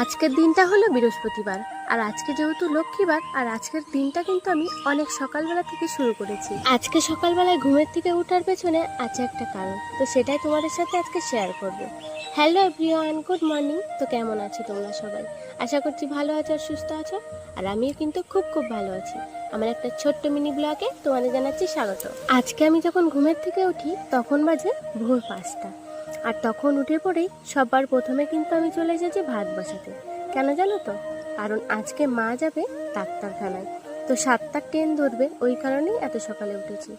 আজকের দিনটা হলো বৃহস্পতিবার। আর আজকে যেহেতু লক্ষ্মীবার, আর আজকের দিনটা কিন্তু আমি অনেক সকালবেলা থেকে শুরু করেছি। আজকে সকালবেলায় ঘুমের থেকে ওঠার পেছনে আছে একটা কারণ, তো সেটাই তোমাদের সাথে আজকে শেয়ার করব। Hello everyone, good morning. তো কেমন আছো তোমরা সবাই? আশা করছি ভালো আছো আর সুস্থ আছো। আর আমিও কিন্তু খুব খুব ভালো আছি। আমার একটা ছোট্ট মিনি ব্লগে তোমাদের জানাচ্ছি স্বাগত। আজকে আমি যখন ঘুমের থেকে উঠি তখন বাজে ভোর 5টা। আর তখন উঠে পড়েই সবার প্রথমে কিন্তু আমি চলে এসেছি ভাত বসাতে। কেন জানো তো? কারণ আজকে মা যাবে ডাক্তারখানায়, তো 7টার ট্রেন ধরবে, ওই কারণেই এত সকালে উঠেছি।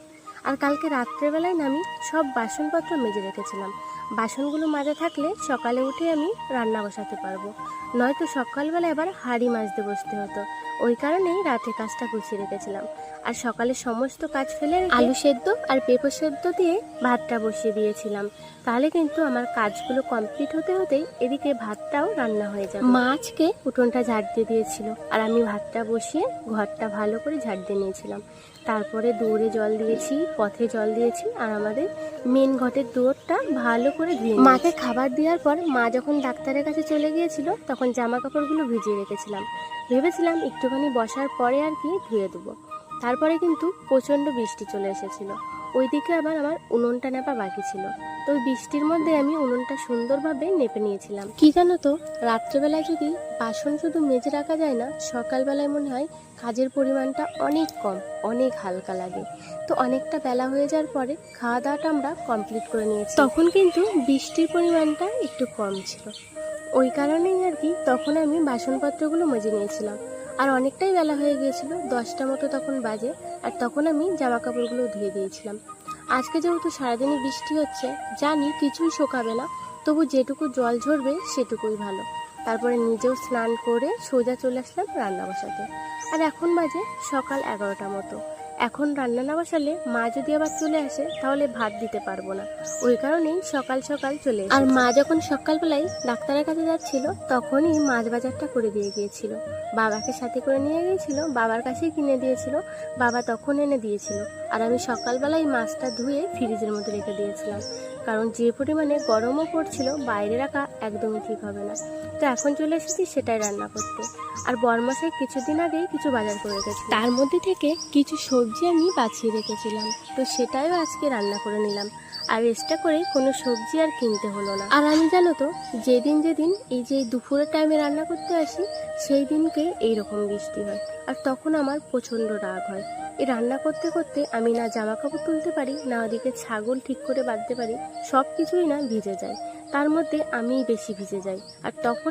আর কালকে রাত্রেবেলায় না আমি সব বাসনপত্র মেজে রেখেছিলাম। বাসনগুলো মাজা থাকলে সকালে উঠে আমি রান্না বসাতে পারবো, নয়তো সকালবেলা এবার হাঁড়ি মাজতে বসতে হতো। ওই কারণেই রাতে কাজটা গুছিয়ে রেখেছিলাম। আর সকালে সমস্ত কাজ ফেলে আলু সেদ্ধ আর পেঁপে সেদ্ধ দিয়ে ভাতটা বসিয়ে দিয়েছিলাম। তাহলে কিন্তু আমার কাজগুলো কমপ্লিট হতে হতেই এদিকে ভাতটাও রান্না হয়ে যাবে। মা আজকে উঠোনটা ঝাড় দিয়ে দিয়েছিল, আর আমি ভাতটা বসিয়ে ঘরটা ভালো করে ঝাড় দিয়ে নিয়েছিলাম। তারপরে দৌড়ে জল দিয়েছি, পথে জল দিয়েছি, আর আমাদের মেন ঘটের দুয়ারটা ভালো করে ধুয়ে মাকে খাবার দেওয়ার পর মা যখন ডাক্তারের কাছে চলে গিয়েছিল তখন জামা কাপড়গুলো ভিজিয়ে রেখেছিলাম। ভেবেছিলাম একটুখানি বসার পরে আর কি ধুয়ে দেবো। তারপরে কিন্তু প্রচণ্ড বৃষ্টি চলে এসেছিল। ওইদিকে আবার আমার উনুনটা নেপা বাকি ছিল, তো ওই বৃষ্টির মধ্যে আমি উনুনটা সুন্দরভাবে নেপে নিয়েছিলাম। কি জানো তো, রাত্রেবেলায় যদি বাসন শুধু মেজে রাখা যায় না, সকালবেলায় মনে হয় কাজের পরিমাণটা অনেক কম, অনেক হালকা লাগে। তো অনেকটা বেলা হয়ে যাওয়ার পরে খাওয়া দাওয়াটা আমরা কমপ্লিট করে নিয়েছি। তখন কিন্তু বৃষ্টির পরিমাণটা একটু কম ছিল, ওই কারণেই আর কি তখন আমি বাসনপত্রগুলো মেজে নিয়েছিলাম। আর অনেকটাই বেলা হয়ে গিয়েছিল, 10টা মতো তখন বাজে। আর তখন আমি জামা কাপড়গুলো ধুয়ে দিয়েছিলাম। আজকে যেহেতু সারাদিনই বৃষ্টি হচ্ছে, জানি কিছুই শোকাবে না, তবু যেটুকু জল ঝরবে সেটুকুই ভালো। তারপরে নিজেও স্নান করে সোজা চলে আসলাম রান্না বসাতে। আর এখন বাজে সকাল 11টা মতো। এখন রান্না না বসালে মা যদি আবার চলে আসে তাহলে ভাত দিতে পারবো না, ওই কারণেই সকাল সকাল চলে এসেছি। আর মা যখন সকালবেলায় ডাক্তারের কাছে যাচ্ছিল তখনই মাছ বাজারটা করে দিয়ে গিয়েছিল। বাবাকে সাথে করে নিয়ে গিয়েছিল, বাবার কাছেই কিনে দিয়েছিল, বাবা তখন এনে দিয়েছিল। আর আমি সকালবেলায় মাছটা ধুয়ে ফ্রিজের মধ্যে রেখে দিয়েছিলাম, কারণ যে পরিমাণে গরমও পড়ছিল বাইরে রাখা একদমই ঠিক হবে না। তো এখন চলে এসেছি সেটাই রান্না করতে। আর বরমাসাই কিছুদিন আগেই কিছু বাজার করে রেখেছি, তার মধ্যে থেকে কিছু সবজি আমি বাছিয়ে রেখেছিলাম, তো সেটাইও আজকে রান্না করে নিলাম। আর এক্সট্রা করে কোনো সবজি আর কিনতে হলো না। আর আমি জানো তো, যেদিন এই যে দুপুরের টাইমে রান্না করতে আসি সেই দিনকে এইরকম বৃষ্টি হয়, আর তখন আমার প্রচণ্ড রাগ হয়। এই রান্না করতে করতে আমি না জামা কাপড় তুলতে পারি, না ওদিকে ছাগল ঠিক করে বাঁধতে পারি, সব কিছুই না ভিজে যায়, তার মধ্যে আমিই বেশি ভিজে যাই। আর তখন